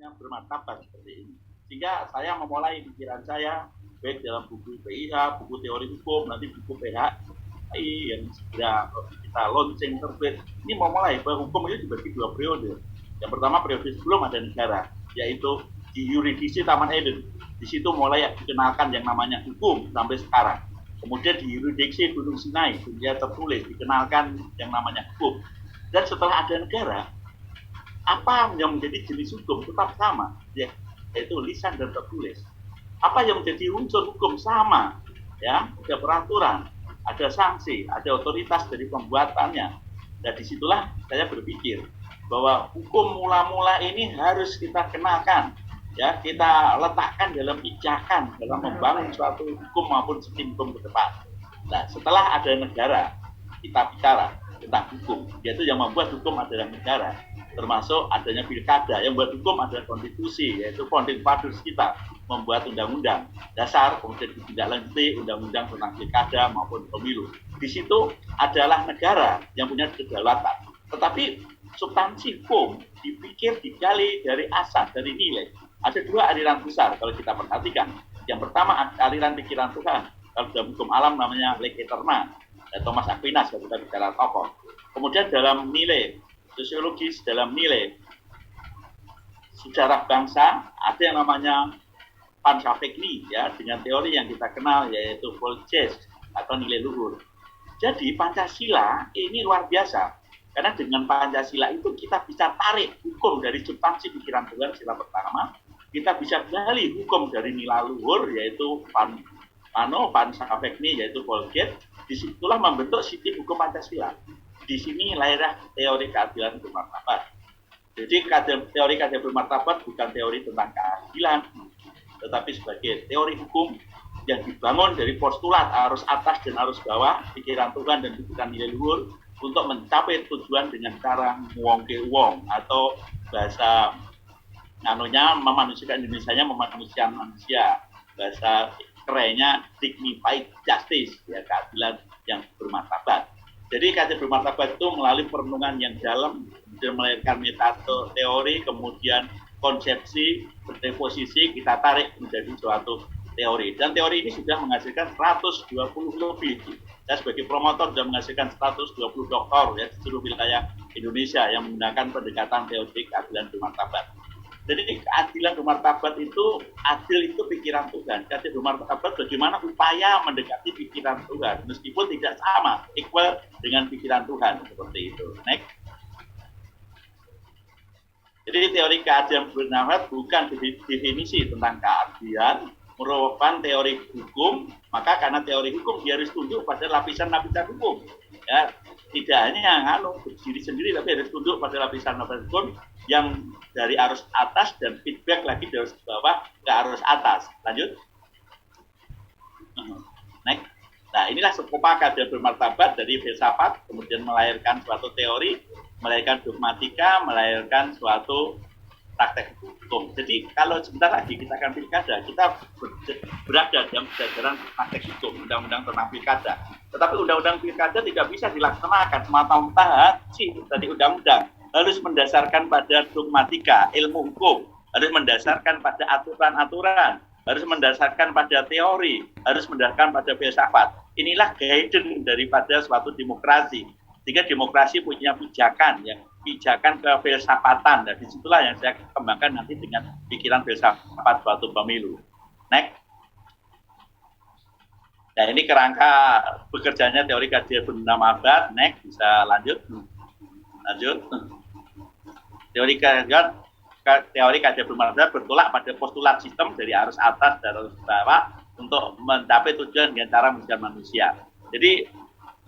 yang bermartabat seperti ini. Sehingga saya memulai pikiran saya baik dalam buku PIH, buku teori hukum, nanti buku PHI yang segera kita launching terbit. Ini memulai bahwa hukum itu dibagi dua periode. Yang pertama periode sebelum ada negara, yaitu di yuridisi Taman Eden. Di situ mulai dikenalkan yang namanya hukum sampai sekarang. Kemudian di yuridiksi Gunung Sinai, dunia tertulis, dikenalkan yang namanya hukum. Dan setelah ada negara, apa yang menjadi jenis hukum tetap sama, yaitu lisan dan tertulis. Apa yang menjadi unsur hukum sama, ya, ada peraturan, ada sanksi, ada otoritas dari pembuatannya. Dan disitulah saya berpikir bahwa hukum mula-mula ini harus kita kenalkan, ya, kita letakkan dalam pijakan dalam membangun suatu hukum maupun sistem hukum ke depan. Nah, setelah ada negara, kita bicara tentang hukum, yaitu yang membuat hukum adalah negara, termasuk adanya pilkada. Yang membuat hukum adalah konstitusi, yaitu founding fathers kita membuat undang-undang dasar, kemudian ditindaklanjuti undang-undang tentang pilkada maupun pemilu. Di situ adalah negara yang punya kedaulatan. Tetapi substansi hukum dipikir digali dari asas, dari nilai. Ada dua aliran besar kalau kita perhatikan. Yang pertama aliran pikiran Tuhan. Kalau dalam hukum alam namanya lek eterna, Thomas Aquinas kalau kita bicara tokoh. Kemudian dalam nilai sosiologis, dalam nilai sejarah bangsa ada yang namanya Panchafekni, ya, dengan teori yang kita kenal yaitu Volches atau nilai luhur. Jadi Pancasila ini luar biasa karena dengan Pancasila itu kita bisa tarik hukum dari substansi pikiran Tuhan sila pertama, kita bisa gali hukum dari nilai luhur yaitu Panchafekni yaitu Volches. Disitulah membentuk sistem hukum Pancasila. Di sini lahirlah teori keadilan bermartabat. Jadi teori keadilan bermartabat bukan teori tentang keadilan, tetapi sebagai teori hukum yang dibangun dari postulat arus atas dan arus bawah, pikiran Tuhan dan pikiran nilai luhur untuk mencapai tujuan dengan cara ngwongke wong atau bahasa memanusiakan Indonesianya memanusiakan manusia, bahasa kerennya dignified justice, ya, keadilan yang bermartabat. Jadi keadilan bermartabat itu melalui perenungan yang dalam, kemudian melahirkan metode teori, kemudian konsepsi, berdeposisi, kita tarik menjadi suatu teori. Dan teori ini sudah menghasilkan 120 lebih. Saya sebagai promotor sudah menghasilkan 120 doktor, ya, di seluruh wilayah Indonesia yang menggunakan pendekatan teori keadilan bermartabat. Jadi keadilan bermartabat itu, adil itu pikiran Tuhan. Keadilan bermartabat bagaimana upaya mendekati pikiran Tuhan, meskipun tidak sama, equal dengan pikiran Tuhan, seperti itu. Next. Jadi teori keadilan bermartabat bukan definisi tentang keadilan, merupakan teori hukum. Maka karena teori hukum dia harus tunduk pada lapisan-lapisan hukum, ya, tidak hanya berdiri sendiri, tapi harus tunduk pada lapisan-lapisan hukum yang dari arus atas dan feedback lagi dari arus bawah ke arus atas. Lanjut. Next. Nah, inilah skopa keadilan bermartabat dari filsafat, kemudian melahirkan suatu teori, melahirkan dogmatika, melahirkan suatu praktek hukum. Jadi kalau sebentar lagi kita akan pilkada, kita berada dalam jajaran praktek hukum, undang-undang tentang pilkada. Tetapi undang-undang pilkada tidak bisa dilaksanakan semata-mata dari undang-undang. Harus mendasarkan pada dogmatika, ilmu hukum, harus mendasarkan pada aturan-aturan, harus mendasarkan pada teori, harus mendasarkan pada filsafat. Inilah guidance daripada suatu demokrasi. Sehingga demokrasi punya pijakan, yang pijakan kefilsafatan. Dan disitulah yang saya kembangkan nanti dengan pikiran filsafat suatu pemilu. Next. Nah, ini kerangka bekerjanya teori keadilan bermartabat. Next, bisa lanjut. Teori keadilan bermartabat bertolak pada postulat sistem dari arus atas dan arus bawah untuk mencapai tujuan dengan cara menjadi manusia. Jadi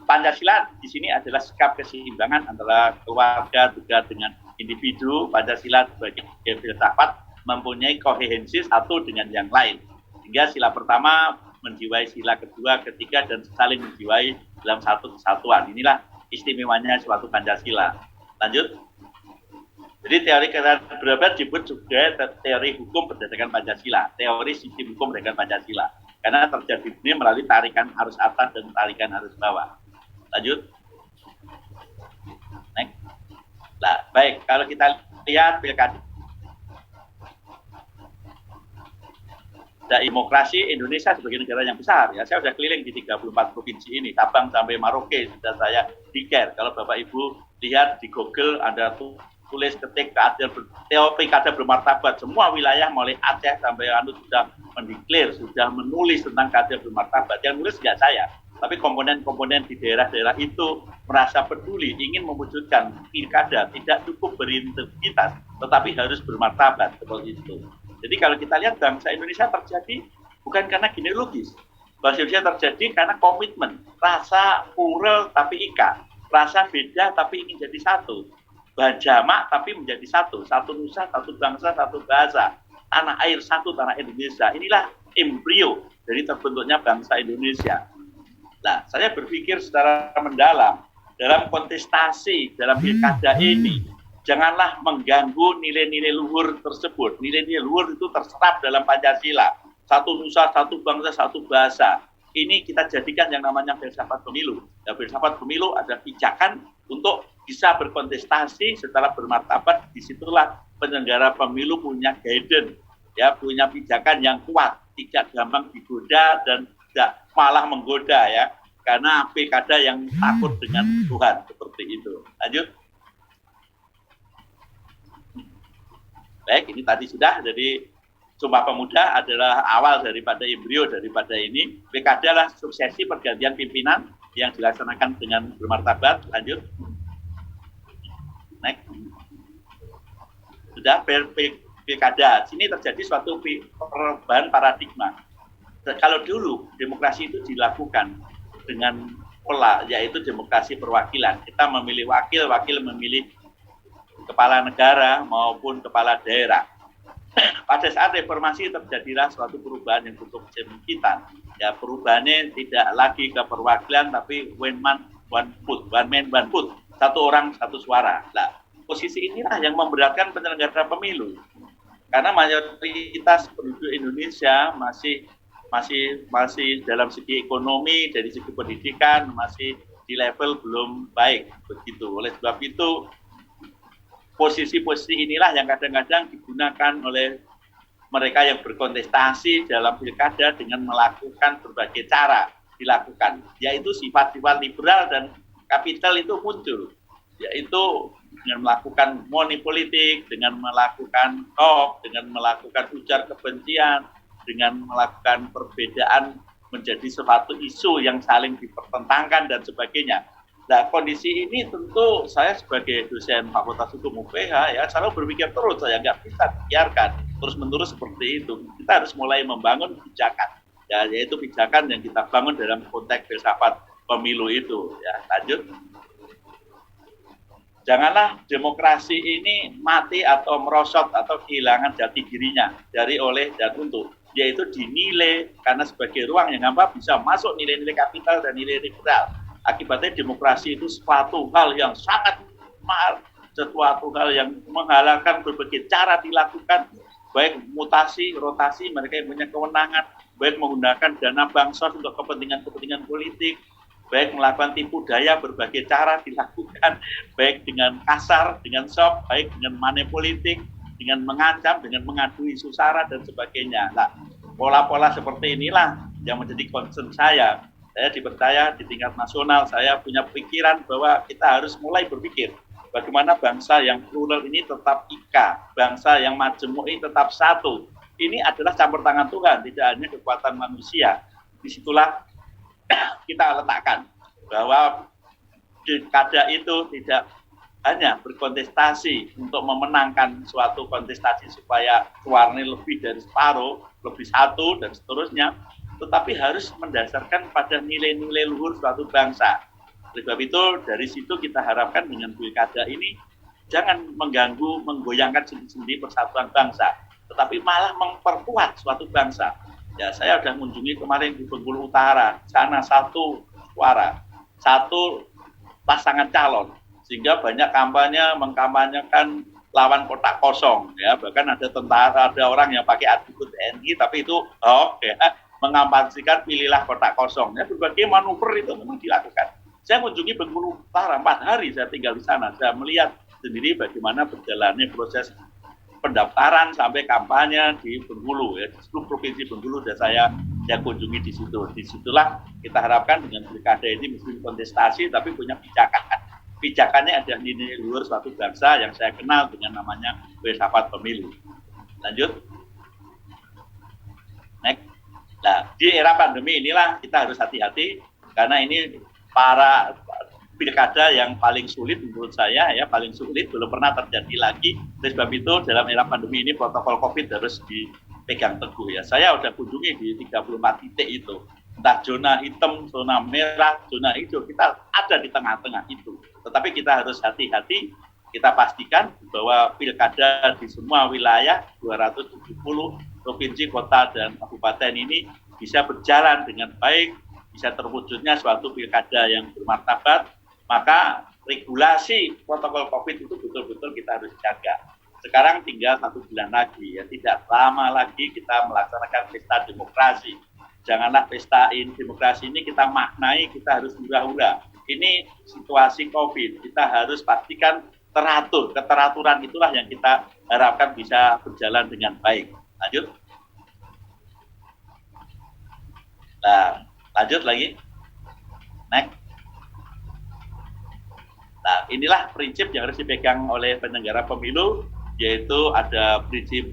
Pancasila di sini adalah sikap keseimbangan antara keluarga juga dengan individu. Pancasila sebagai filsafat mempunyai koherensi satu dengan yang lain. Sehingga sila pertama menjiwai sila kedua, ketiga, dan saling menjiwai dalam satu kesatuan. Inilah istimewanya suatu Pancasila. Lanjut. Jadi teori keadilan bermartabat disebut juga teori hukum berdasarkan Pancasila, teori sistem hukum berdasarkan Pancasila. Karena terjadi ini melalui tarikan arus atas dan tarikan arus bawah. Lanjut. Next. Nah, baik, kalau kita lihat pilkada Demokrasi Indonesia sebagai negara yang besar ya, saya sudah keliling di 34 provinsi ini, Sabang sampai Merauke sudah saya diker. Kalau Bapak Ibu lihat di Google ada tulis ketik pilkada bermartabat, semua wilayah mulai Aceh sampai sudah mendeklar, sudah menulis tentang keadilan bermartabat. Yang nulis tidak saya, tapi komponen-komponen di daerah-daerah itu merasa peduli, ingin mewujudkan pilkada tidak cukup berintegritas, tetapi harus bermartabat seperti itu. Jadi kalau kita lihat bangsa Indonesia terjadi bukan karena genealogis. Bangsa Indonesia terjadi karena komitmen, rasa plural tapi ika, rasa beda tapi ingin jadi satu, jamak tapi menjadi satu, satu nusa, satu bangsa, satu bahasa, tanah air satu, tanah Indonesia. Inilah embrio dari terbentuknya bangsa Indonesia. Nah, saya berpikir secara mendalam dalam kontestasi dalam pilkada ini. Janganlah mengganggu nilai-nilai luhur tersebut. Nilai-nilai luhur itu terserap dalam Pancasila. Satu nusa, satu bangsa, satu bahasa. Ini kita jadikan yang namanya filsafat pemilu. Ya, filsafat pemilu ada pijakan untuk bisa berkontestasi secara bermartabat. Disitulah penyelenggara pemilu punya guidance, ya, punya pijakan yang kuat, tidak gampang digoda dan tidak malah menggoda ya. Karena pilkada yang takut dengan Tuhan seperti itu. Lanjut. Baik, ini tadi sudah. Jadi Sumpah Pemuda adalah awal daripada embrio daripada ini. Pilkada adalah suksesi pergantian pimpinan yang dilaksanakan dengan bermartabat. Lanjut. Next. Sudah pilkada. Sini terjadi suatu perubahan paradigma. Kalau dulu demokrasi itu dilakukan dengan pola, yaitu demokrasi perwakilan. Kita memilih wakil, wakil memilih kepala negara maupun kepala daerah. Pada saat reformasi terjadilah suatu perubahan yang cukup signifikan. Ya, perubahannya tidak lagi ke perwakilan tapi one man one vote, satu orang satu suara. Nah, posisi inilah yang memberatkan penyelenggara pemilu. Karena mayoritas penduduk Indonesia masih dalam segi ekonomi, dari segi pendidikan masih di level belum baik begitu. Oleh sebab itu posisi-posisi inilah yang kadang-kadang digunakan oleh mereka yang berkontestasi dalam pilkada dengan melakukan berbagai cara dilakukan, yaitu sifat-sifat liberal dan kapital itu muncul, yaitu dengan melakukan money politik, dengan melakukan talk, dengan melakukan ujar kebencian, dengan melakukan perbedaan menjadi suatu isu yang saling dipertentangkan dan sebagainya. Nah, kondisi ini tentu saya sebagai dosen Fakultas Hukum UPH ya selalu berpikir terus, saya nggak bisa biarkan terus-menerus seperti itu. Kita harus mulai membangun pijakan, ya, yaitu pijakan yang kita bangun dalam konteks filsafat pemilu itu. Ya, lanjut. Janganlah demokrasi ini mati atau merosot atau kehilangan jati dirinya dari, oleh, dan untuk, yaitu dinilai karena sebagai ruang yang apa bisa masuk nilai-nilai kapital dan nilai liberal. Akibatnya demokrasi itu suatu hal yang sangat mahal, suatu hal yang menghalalkan berbagai cara dilakukan, baik mutasi, rotasi, mereka yang punya kewenangan, baik menggunakan dana bansos untuk kepentingan-kepentingan politik, baik melakukan tipu daya, berbagai cara dilakukan, baik dengan kasar, dengan soft, baik dengan money politik, dengan mengancam, dengan mengadu isu sara, dan sebagainya. Nah, pola-pola seperti inilah yang menjadi concern saya. Saya dipercaya di tingkat nasional, saya punya pikiran bahwa kita harus mulai berpikir bagaimana bangsa yang plural ini tetap ika, bangsa yang majemuk ini tetap satu. Ini adalah campur tangan Tuhan, tidak hanya kekuatan manusia. Disitulah kita letakkan bahwa pilkada itu tidak hanya berkontestasi untuk memenangkan suatu kontestasi supaya suaranya lebih dari separuh, lebih satu, dan seterusnya, tetapi harus mendasarkan pada nilai-nilai luhur suatu bangsa. Sebab itu dari situ kita harapkan dengan pilkada ini jangan mengganggu, menggoyangkan sendi-sendi persatuan bangsa, tetapi malah memperkuat suatu bangsa. Ya, saya sudah mengunjungi kemarin di Bengkulu Utara, sana satu suara, satu pasangan calon, sehingga banyak kampanye mengkampanyekan lawan kotak kosong. Ya, bahkan ada tentara, ada orang yang pakai atribut TNI, tapi itu ya, mengampasikan pilihlah kotak kosong. Ya, berbagai manuver itu memang dilakukan. Saya mengunjungi Bengkulu Utara 4 hari, saya tinggal di sana. Saya melihat sendiri bagaimana berjalannya proses pendaftaran sampai kampanye di Bengkulu ya, di seluruh provinsi Bengkulu sudah saya kunjungi di situ. Disitulah kita harapkan dengan pilkada ini meskipun kontestasi tapi punya pijakan. Pijakannya ada nilai luhur suatu bangsa yang saya kenal dengan namanya filsafat pemilu. Lanjut. Next. Nah, di era pandemi inilah kita harus hati-hati karena ini para pilkada yang paling sulit menurut saya ya, paling sulit, belum pernah terjadi lagi. Oleh sebab itu dalam era pandemi ini protokol COVID harus dipegang teguh ya. Saya sudah kunjungi di 34 titik itu. Entah zona hitam, zona merah, zona hijau, kita ada di tengah-tengah itu. Tetapi kita harus hati-hati, kita pastikan bahwa pilkada di semua wilayah 270 provinsi, kota, dan kabupaten ini bisa berjalan dengan baik, bisa terwujudnya suatu pilkada yang bermartabat. Maka regulasi protokol COVID itu betul-betul kita harus jaga. Sekarang tinggal 1 bulan lagi, ya tidak lama lagi kita melaksanakan pesta demokrasi. Janganlah pesta demokrasi ini kita maknai, kita harus hura-hura. Ini situasi COVID, kita harus pastikan teratur. Keteraturan itulah yang kita harapkan bisa berjalan dengan baik. Lanjut. Nah, lanjut lagi. Next. Nah, inilah prinsip yang harus dipegang oleh penyelenggara pemilu, yaitu ada prinsip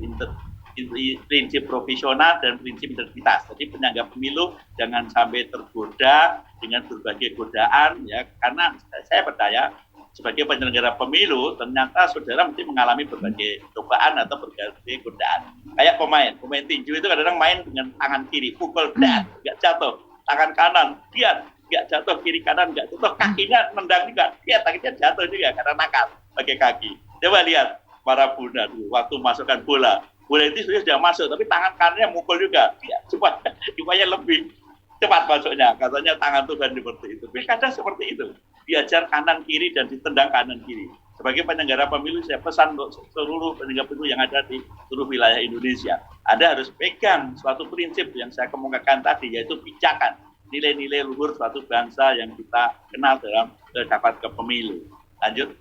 profesional dan prinsip integritas. Jadi penyelenggara pemilu jangan sampai tergoda dengan berbagai godaan, ya, karena saya percaya sebagai penyelenggara pemilu ternyata saudara mesti mengalami berbagai cobaan atau berbagai godaan. Kayak pemain tinju itu kadang-kadang main dengan tangan kiri, pukul nggak jatuh, tangan kanan dia nggak jatuh, kiri kanan nggak jatuh, kakinya nendang juga, dia tangannya jatuh juga karena nakal pakai kaki. Coba lihat para bunda dulu waktu masukkan bola itu sudah masuk, tapi tangan kanannya mukul juga, dia cepat, supaya lebih cepat masuknya. Katanya tangan Tuhan seperti itu. Pilkada seperti itu, diajar kanan kiri dan ditendang kanan kiri. Sebagai penyelenggara pemilu, saya pesan untuk seluruh penyelenggara pemilu yang ada di seluruh wilayah Indonesia, Anda harus pegang suatu prinsip yang saya kemukakan tadi, yaitu pijakan, nilai-nilai luhur suatu bangsa yang kita kenal dalam dapat ke pemilu. Lanjut.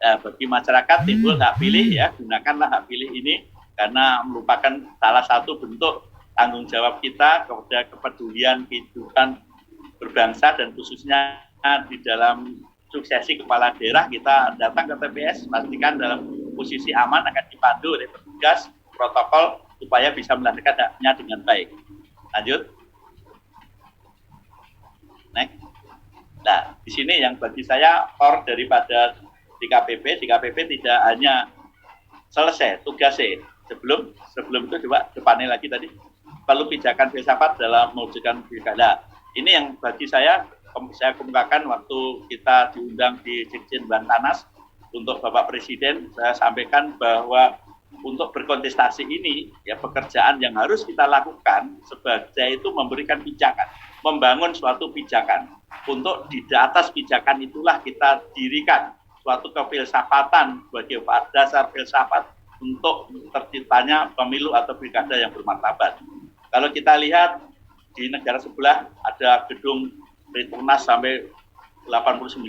Nah, bagi masyarakat timbul hak pilih ya, gunakanlah hak pilih ini karena merupakan salah satu bentuk tanggung jawab kita kepada kepedulian kehidupan berbangsa dan khususnya di dalam suksesi kepala daerah. Kita datang ke TPS, pastikan dalam posisi aman, akan dipandu oleh petugas protokol supaya bisa melaksanakan haknya dengan baik. Lanjut. Next. Nah, di sini yang bagi saya core daripada DKPP tidak hanya selesai tugasnya. Sebelum itu coba depannya lagi tadi, perlu pijakan filsafat dalam mewujudkan pilkada. Ini yang bagi saya kemukakan waktu kita diundang di Dirjen Bantanas untuk Bapak Presiden, saya sampaikan bahwa untuk berkontestasi ini, ya pekerjaan yang harus kita lakukan sebagai itu memberikan pijakan, membangun suatu pijakan. Untuk di atas pijakan itulah kita dirikan suatu kefilsafatan sebagai dasar filsafat untuk terciptanya pemilu atau pilkada yang bermartabat. Kalau kita lihat di negara sebelah ada gedung Tritunas sampai 89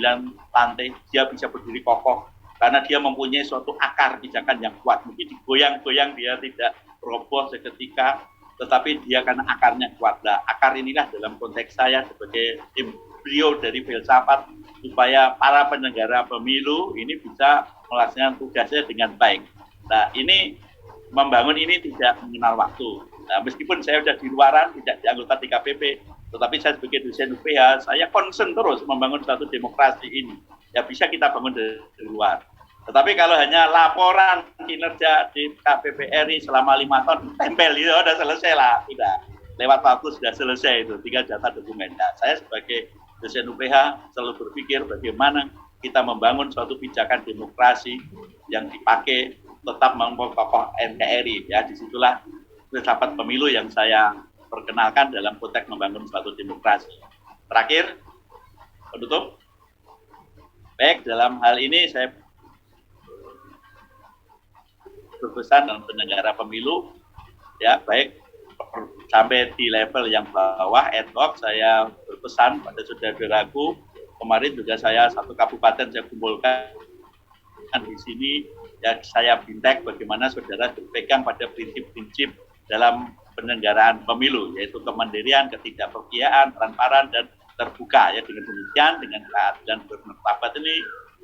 lantai, dia bisa berdiri kokoh karena dia mempunyai suatu akar pijakan yang kuat. Mungkin digoyang-goyang dia tidak roboh seketika, tetapi dia karena akarnya kuat. Nah, akar inilah dalam konteks saya sebagai embrio dari filsafat supaya para penyelenggara pemilu ini bisa melaksanakan tugasnya dengan baik. Nah, ini membangun ini tidak mengenal waktu. Nah, meskipun saya sudah di luaran, tidak di anggota DKPP, tetapi saya sebagai dosen UPH, saya concern terus membangun suatu demokrasi ini. Ya bisa kita bangun dari luar. Tetapi kalau hanya laporan kinerja di KPPRI selama 5 tahun, tempel itu sudah selesai lah. Sudah lewat waktu sudah selesai itu, tinggal data dokumen. Nah, saya sebagai dosen UPH selalu berpikir bagaimana kita membangun suatu pijakan demokrasi yang dipakai tetap memperkokoh NKRI. Ya, disitulah filsafat pemilu yang saya perkenalkan dalam konteks membangun suatu demokrasi. Terakhir, penutup. Baik, dalam hal ini saya berpesan dalam penyelenggara pemilu, ya baik sampai di level yang bawah, ad hoc, saya berpesan pada saudara-saudaraku, kemarin juga saya satu kabupaten saya kumpulkan sampaikan di sini, ya saya bintek bagaimana saudara berpegang pada prinsip-prinsip dalam penyelenggaraan pemilu, yaitu kemandirian, ketidakpercayaan, transparan, dan terbuka. Ya, dengan demikian, dengan keadilan bermartabat ini,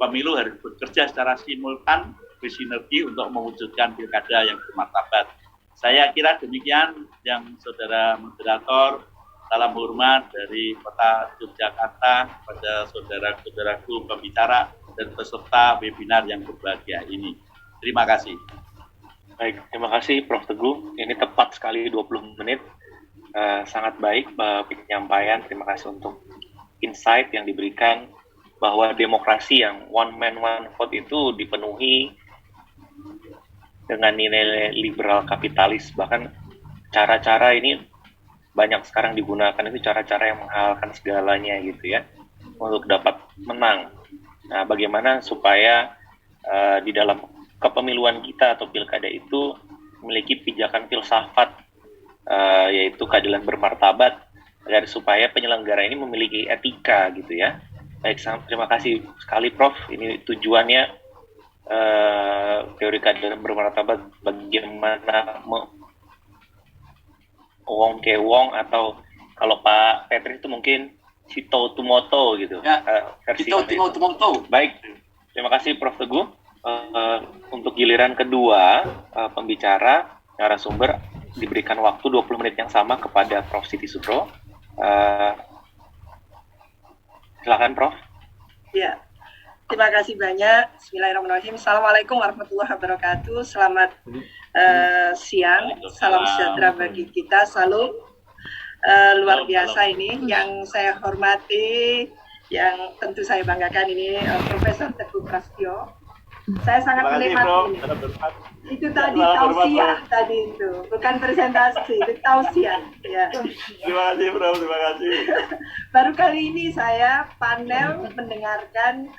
pemilu harus bekerja secara simultan, bersinergi untuk mewujudkan pilkada yang bermartabat. Saya kira demikian yang saudara moderator. Salam hormat dari Kota Yogyakarta pada saudara-saudaraku pembicara dan peserta webinar yang berbahagia ini. Terima kasih. Baik, terima kasih Prof. Teguh. Ini tepat sekali 20 menit. Sangat baik penyampaian. Terima kasih untuk insight yang diberikan bahwa demokrasi yang one man one vote itu dipenuhi dengan nilai liberal kapitalis. Bahkan cara-cara ini banyak sekarang digunakan, itu cara-cara yang menghalalkan segalanya gitu ya, untuk dapat menang. Nah, bagaimana supaya di dalam kepemiluan kita atau pilkada itu memiliki pijakan filsafat, yaitu keadilan bermartabat, agar supaya penyelenggara ini memiliki etika gitu ya. Baik, terima kasih sekali Prof. Ini tujuannya teori keadilan bermartabat, bagaimana wong ke wong, atau kalau Pak Petri itu mungkin Sito Tumoto gitu. Ya, versi Sito Tumoto. Baik, terima kasih Prof. Teguh. Untuk giliran kedua, pembicara, narasumber, diberikan waktu 20 menit yang sama kepada Prof. Siti Sutro. Silakan Prof. Ya, terima kasih banyak. Bismillahirrahmanirrahim. Assalamualaikum warahmatullahi wabarakatuh. Selamat siang. Salam sejahtera bagi kita. Salam luar biasa ini. Yang saya hormati, yang tentu saya banggakan ini Profesor Teguh Prasetyo. Saya sangat menikmati ini. Itu tadi tausiah tadi itu, bukan presentasi, itu tausiah. Ya. Terima kasih Prof. Terima kasih. Baru kali ini saya panel mendengarkan